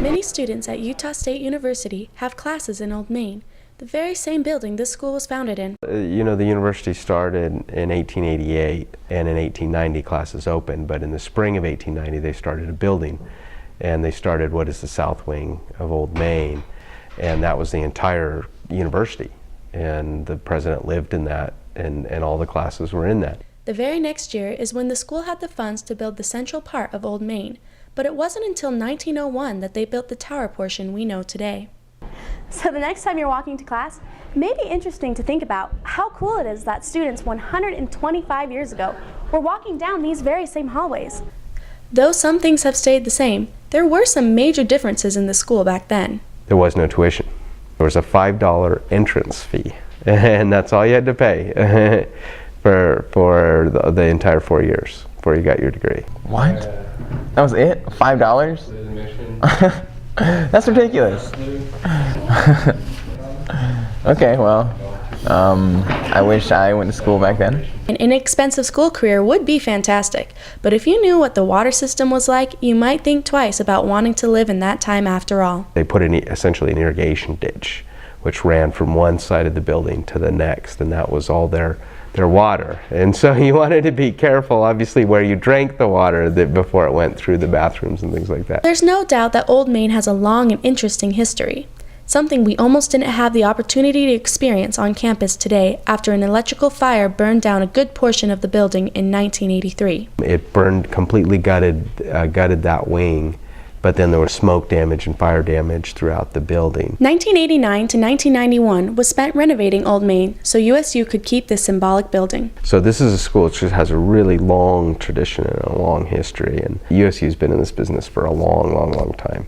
Many students at Utah State University have classes in Old Main, the very same building this school was founded in. The university started in 1888, and in 1890 classes opened, but in the spring of 1890 they started a building, and they started what is the south wing of Old Main, and that was the entire university, and the president lived in that, and all the classes were in that. The very next year is when the school had the funds to build the central part of Old Main, but it wasn't until 1901 that they built the tower portion we know today. So the next time you're walking to class, it may be interesting to think about how cool it is that students 125 years ago were walking down these very same hallways. Though some things have stayed the same, there were some major differences in the school back then. There was no tuition. There was a $5 entrance fee, and that's all you had to pay for the entire 4 years before you got your degree. What? That was it? $5? That's ridiculous. Okay, well, I wish I went to school back then. An inexpensive school career would be fantastic, but if you knew what the water system was like, you might think twice about wanting to live in that time after all. They put in essentially an irrigation ditch, which ran from one side of the building to the next, and that was all their water. And so you wanted to be careful, obviously, where you drank the water before it went through the bathrooms and things like that. There's no doubt that Old Main has a long and interesting history, something we almost didn't have the opportunity to experience on campus today after an electrical fire burned down a good portion of the building in 1983. It burned, completely gutted that wing, but then there was smoke damage and fire damage throughout the building. 1989 to 1991 was spent renovating Old Main so USU could keep this symbolic building. So this is a school that just has a really long tradition and a long history, and USU's been in this business for a long, long, long time.